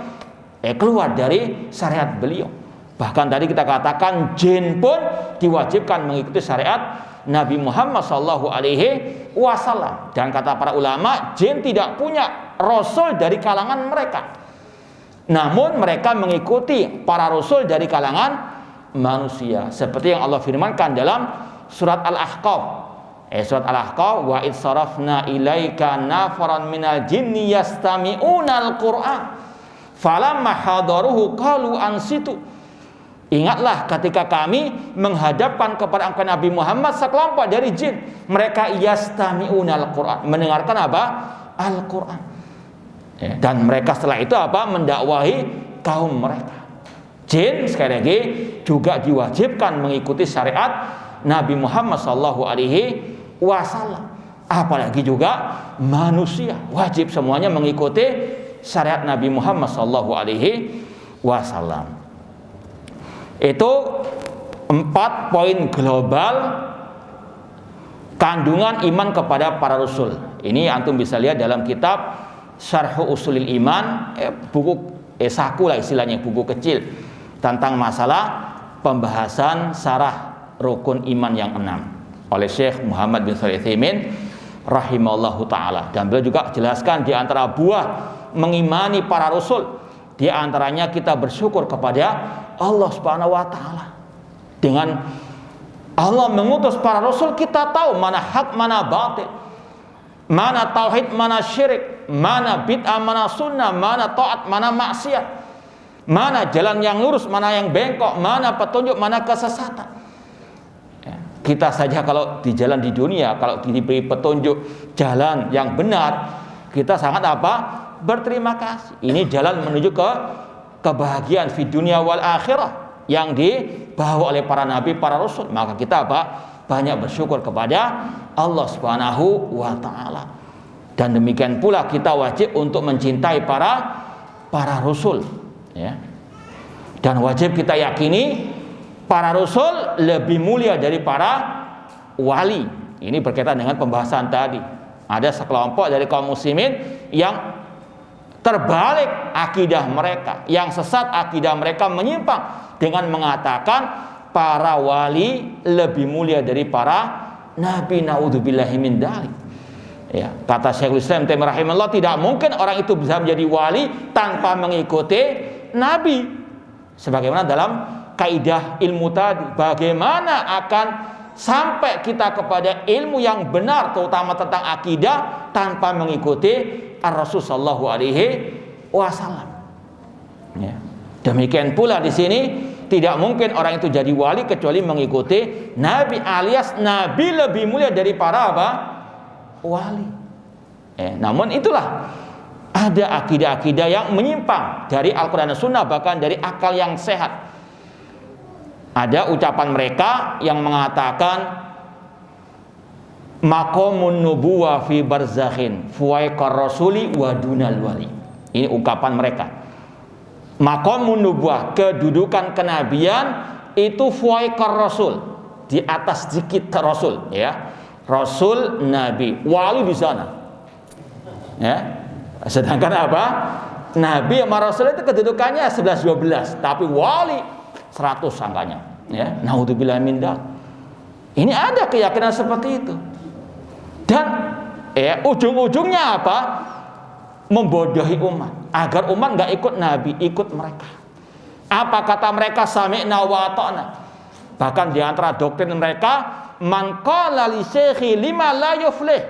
keluar dari syariat beliau. Bahkan tadi kita katakan jin pun diwajibkan mengikuti syariat Nabi Muhammad SAW. Dan kata para ulama, jin tidak punya rasul dari kalangan mereka, namun mereka mengikuti para rasul dari kalangan manusia, seperti yang Allah firmankan dalam surat Al-Ahqaf. Surat Al-Ahqaf, wa id sarafna ilaika nafaran minal jinni yastami'unal Qur'an falamma hadaruhu qalu ansitu. Ingatlah ketika kami menghadapkan kepada engkau Nabi Muhammad sekelompok dari jin, mereka yastami'unal Qur'an, mendengarkan apa? Al-Qur'an. Dan mereka setelah itu apa? Mendakwahi kaum mereka. jin sekali lagi juga diwajibkan mengikuti syariat Nabi Muhammad SAW. Apalagi juga manusia wajib semuanya mengikuti syariat Nabi Muhammad SAW. Itu 4 poin global kandungan iman kepada para rasul. Ini antum bisa lihat dalam kitab Syarh Ushulil Iman, buku saku lah istilahnya, buku kecil tentang masalah pembahasan syarah rukun iman yang 6 oleh Syekh Muhammad bin Shalih Al-Utsaimin rahimahullahu taala. Dan beliau juga jelaskan di antara buah mengimani para rasul, di antaranya kita bersyukur kepada Allah Subhanahu wa taala. Dengan Allah mengutus para rasul, kita tahu mana hak, mana batil, mana tauhid, mana syirik, mana bid'ah, mana sunnah, mana taat, mana maksiat, mana jalan yang lurus, mana yang bengkok, mana petunjuk, mana kesesatan. Kita saja kalau di jalan di dunia, kalau diberi petunjuk jalan yang benar, kita sangat berterima kasih. Ini jalan menuju ke kebahagiaan di dunia wal akhirah yang dibawa oleh para nabi, para rasul. Maka kita banyak bersyukur kepada Allah Subhanahu wa taala. Dan demikian pula kita wajib untuk mencintai para rasul, ya. Dan wajib kita yakini para rasul lebih mulia dari para wali. Ini berkaitan dengan pembahasan tadi. Ada sekelompok dari kaum muslimin yang terbalik akidah mereka, yang sesat akidah mereka, menyimpang dengan mengatakan para wali lebih mulia dari para nabi. Naudzubillahi min dzalik. Ya, kata Syekhul Islam Taimiyah rahimahullah, tidak mungkin orang itu bisa menjadi wali tanpa mengikuti nabi. Sebagaimana dalam kaidah ilmu tadi, bagaimana akan sampai kita kepada ilmu yang benar terutama tentang akidah tanpa mengikuti Ar-Rasul sallallahu alaihi wasallam. Ya. Demikian pula di sini tidak mungkin orang itu jadi wali kecuali mengikuti nabi, alias nabi lebih mulia dari para wali. Namun itulah ada akidah-akidah yang menyimpang dari Al-Quran dan Sunnah, bahkan dari akal yang sehat. Ada ucapan mereka yang mengatakan maqamun nubuwah fi barzakhin fuwaiqar rasuli wa dunal wali. Ini ungkapan mereka. Maqamun nubuwah, kedudukan kenabian itu fuwaiqar rasul, di atas sedikit rasul, ya. Rasul, nabi, wali di sana. Ya. Sedangkan nabi sama rasul itu kedudukannya 11 12, tapi wali 100 angkanya, ya. Naudzubillah min dzalik. Ini ada keyakinan seperti itu. Dan ujung-ujungnya membodohi umat, agar umat nggak ikut nabi, ikut mereka. Apa kata mereka? Sami'na wa ata'na. Bahkan di antara doktrin mereka, man qala li syekhi lima la yuflih.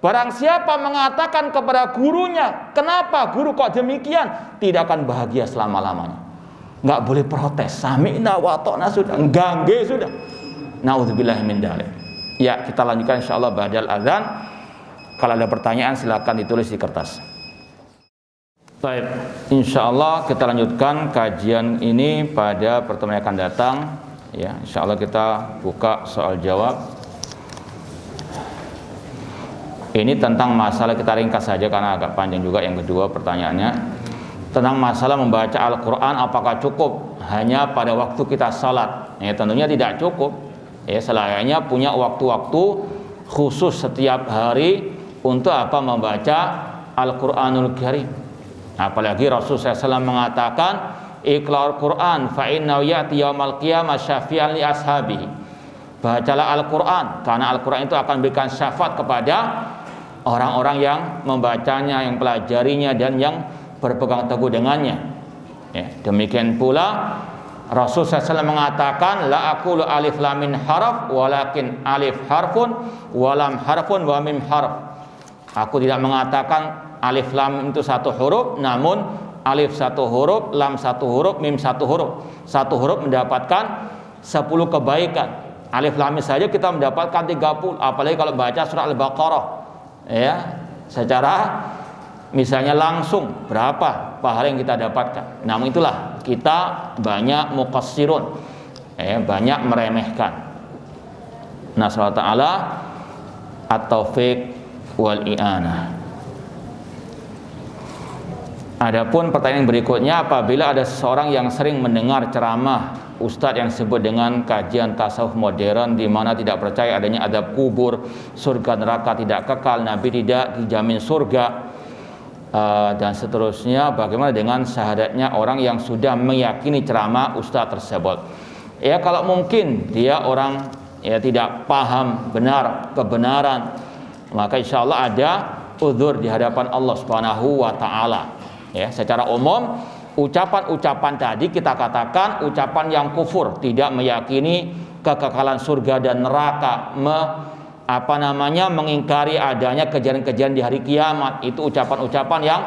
Barang siapa mengatakan kepada gurunya, kenapa guru kok demikian, tidak akan bahagia selama-lamanya. Nggak boleh protes. Sami'na wa ata'na sudah, enggangge sudah. Naudzubillahi min dzalik. Ya, kita lanjutkan insyaallah ba'dal azan. Kalau ada pertanyaan silakan ditulis di kertas. Baik, insyaallah kita lanjutkan kajian ini pada pertemuan yang akan datang. Ya, insyaallah kita buka soal jawab. Ini tentang masalah, kita ringkas saja karena agak panjang juga yang kedua pertanyaannya. Tentang masalah membaca Al-Quran apakah cukup hanya pada waktu kita salat? Ya, tentunya tidak cukup. Ya, selayaknya punya waktu-waktu khusus setiap hari untuk membaca Al-Quranul Karim. Apalagi Rasulullah SAW mengatakan Iqra'ul Quran fa innahu ya'ti yaumal qiyamah syafi'an li ashabihi. Bacalah Al-Quran karena Al-Quran itu akan berikan syafaat kepada orang-orang yang membacanya, yang pelajarinya, dan yang berpegang teguh dengannya. Ya, demikian pula Rasul SAW mengatakan la aqulu alif lam min harf walakin alif harfun walam harfun wa mim harf. Aku tidak mengatakan alif lam itu satu huruf, namun alif satu huruf, lam satu huruf, mim satu huruf. Satu huruf mendapatkan 10 kebaikan. Alif lam saja kita mendapatkan 30, apalagi kalau baca surah Al-Baqarah. Ya, secara misalnya langsung berapa pahala yang kita dapatkan. Namun itulah kita banyak muqassirun, banyak meremehkan. Nasallahu ta'ala at-taufiq wal i'anah. Adapun pertanyaan berikutnya, apabila ada seseorang yang sering mendengar ceramah ustadz yang disebut dengan kajian tasawuf modern di mana tidak percaya adanya adab kubur, surga neraka tidak kekal, Nabi tidak dijamin surga, dan seterusnya, bagaimana dengan syahadatnya orang yang sudah meyakini ceramah ustadz tersebut? Ya, kalau mungkin dia orang tidak paham benar kebenaran, maka insya Allah ada uzur di hadapan Allah Subhanahu wa ta'ala. Ya, secara umum ucapan-ucapan tadi kita katakan ucapan yang kufur, tidak meyakini kekekalan surga dan neraka, mengingkari adanya kejadian-kejadian di hari kiamat. Itu ucapan-ucapan yang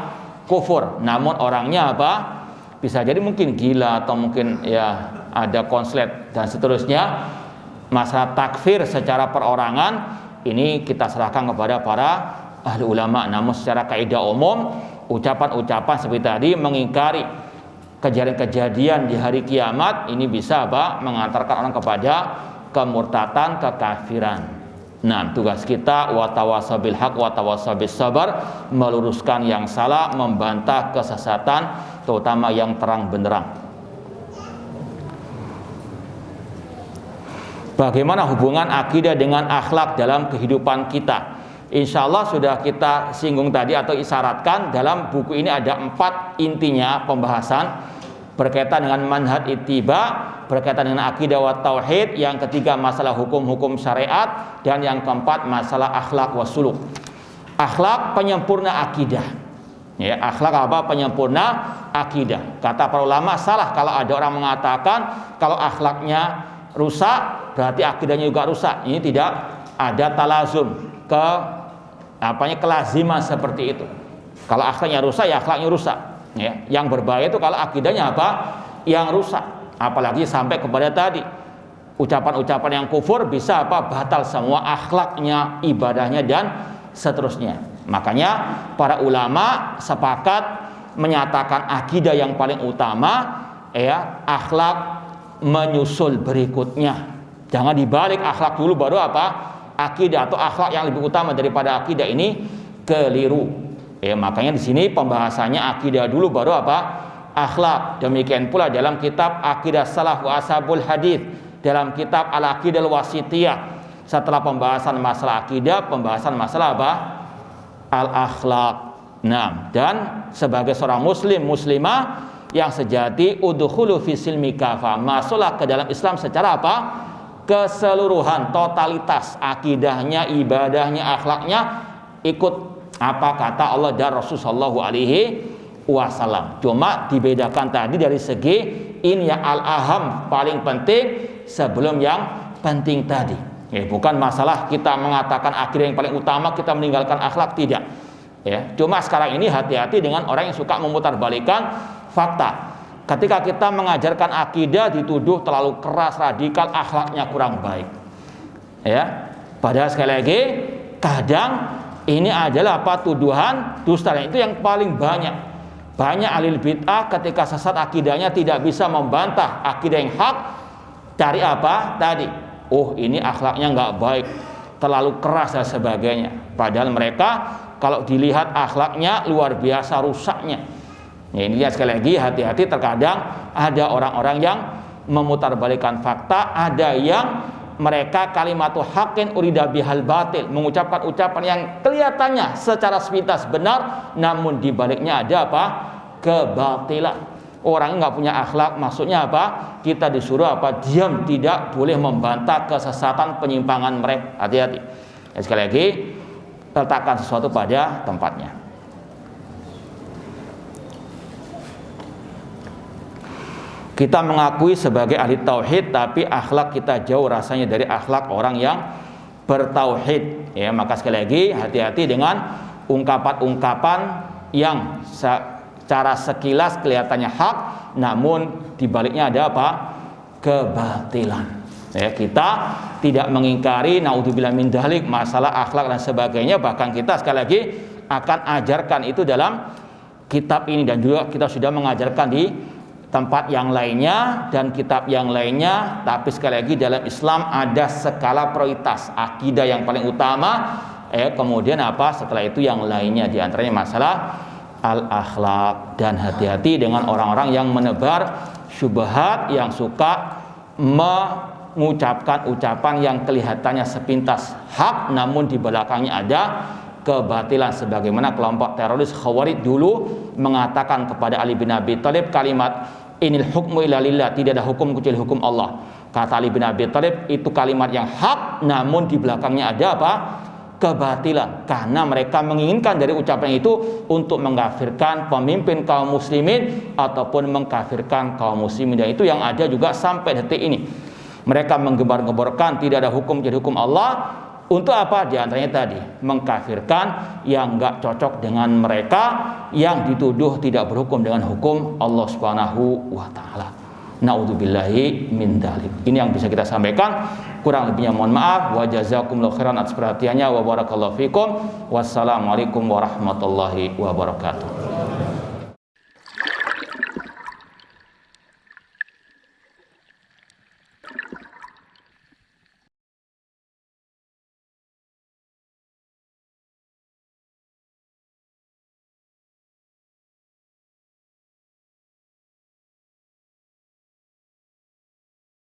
kufur. Namun orangnya bisa jadi mungkin gila atau mungkin ada konslet dan seterusnya. Masalah takfir secara perorangan ini kita serahkan kepada para ahli ulama. Namun secara kaidah umum, ucapan-ucapan seperti tadi mengingkari kejadian-kejadian di hari kiamat ini bisa mengantarkan orang kepada kemurtatan, kekafiran. Nah, tugas kita watawasabil haq watawasabis sabar, meluruskan yang salah, membantah kesesatan, terutama yang terang benderang. Bagaimana hubungan akidah dengan akhlak dalam kehidupan kita? Insya Allah sudah kita singgung tadi atau isyaratkan dalam buku ini ada 4 intinya pembahasan berkaitan dengan manhaj ittiba, berkaitan dengan akidah wa tauhid, yang ketiga masalah hukum-hukum syariat, dan yang keempat masalah akhlak wa suluk. Akhlak penyempurna akidah. Ya, akhlak penyempurna akidah. Kata para ulama, salah kalau ada orang mengatakan kalau akhlaknya rusak berarti akidahnya juga rusak. Ini tidak ada talazum kelaziman seperti itu. Kalau akhlaknya rusak, ya akhlaknya rusak. Ya, yang berbahaya itu kalau akidahnya yang rusak. Apalagi sampai kepada tadi ucapan-ucapan yang kufur bisa batal semua akhlaknya, ibadahnya dan seterusnya. Makanya para ulama sepakat menyatakan akidah yang paling utama, akhlak menyusul berikutnya. Jangan dibalik akhlak dulu baru akidah, atau akhlak yang lebih utama daripada akidah, ini keliru. Makanya di sini pembahasannya akidah dulu baru akhlak. Demikian pula dalam kitab Aqidah Salaf wa Ashabul Hadits, dalam kitab Al-Aqidah Al-Wasithiyah, setelah pembahasan masalah akidah, pembahasan masalah al-akhlak. Nah, dan sebagai seorang muslim muslimah yang sejati, udkhulu fi silmi kafah, masuklah ke dalam Islam secara keseluruhan, totalitas, akidahnya, ibadahnya, akhlaknya ikut kata Allah dan Rasul sallallahu alaihi wasallam. Cuma dibedakan tadi dari segi ini yang al-aham, paling penting sebelum yang penting tadi. Bukan masalah kita mengatakan akidah yang paling utama kita meninggalkan akhlak, tidak. Cuma sekarang ini hati-hati dengan orang yang suka memutarbalikkan fakta. Ketika kita mengajarkan akidah dituduh terlalu keras, radikal, akhlaknya kurang baik. Padahal sekali lagi kadang ini adalah tuduhan dusta, dan itu yang paling banyak. Banyak ahli bid'ah ketika sesat akidahnya tidak bisa membantah akidah yang hak, cari tadi? Ini akhlaknya nggak baik, terlalu keras dan sebagainya. Padahal mereka kalau dilihat akhlaknya luar biasa rusaknya. Ini sekali lagi hati-hati, terkadang ada orang-orang yang memutarbalikkan fakta, ada yang mereka kalimatu haqqin urida bihal batil, mengucapkan ucapan yang kelihatannya secara sepintas benar, namun di baliknya ada kebatilan. Orang nggak punya akhlak, maksudnya kita disuruh diam, tidak boleh membantah kesesatan, penyimpangan mereka. Hati-hati. Sekali lagi, letakkan sesuatu pada tempatnya. Kita mengakui sebagai ahli tauhid, tapi akhlak kita jauh rasanya dari akhlak orang yang bertauhid. Maka sekali lagi hati-hati dengan ungkapan-ungkapan yang secara sekilas kelihatannya hak, namun dibaliknya ada kebatilan. Kita tidak mengingkari naudzubillah min dzalik masalah akhlak dan sebagainya, bahkan kita sekali lagi akan ajarkan itu dalam kitab ini, dan juga kita sudah mengajarkan di tempat yang lainnya dan kitab yang lainnya. Tapi sekali lagi, dalam Islam ada skala prioritas, akidah yang paling utama, kemudian setelah itu yang lainnya, di antaranya masalah al-akhlak. Dan hati-hati dengan orang-orang yang menebar syubhat, yang suka mengucapkan ucapan yang kelihatannya sepintas hak namun di belakangnya ada kebatilan, sebagaimana kelompok teroris Khawarij dulu mengatakan kepada Ali bin Abi Thalib kalimat inil hukmu illa lillah, tidak ada hukum kecuali hukum Allah. Kata Ali bin Abi Thalib, itu kalimat yang hak namun di belakangnya ada kebatilan, karena mereka menginginkan dari ucapan itu untuk mengkafirkan pemimpin kaum muslimin ataupun mengkafirkan kaum muslimin. Dan itu yang ada juga sampai detik ini. Mereka menggembar-gemborkan tidak ada hukum jadi hukum Allah. Untuk apa? Di antaranya tadi, mengkafirkan yang enggak cocok dengan mereka, yang dituduh tidak berhukum dengan hukum Allah Subhanahu wa taala. Naudzubillahi min dzalik. Ini yang bisa kita sampaikan. Kurang lebihnya mohon maaf. Wa jazakumullahu khairan atas perhatiannya, wa barakallahu fikum. Wassalamualaikum warahmatullahi wabarakatuh.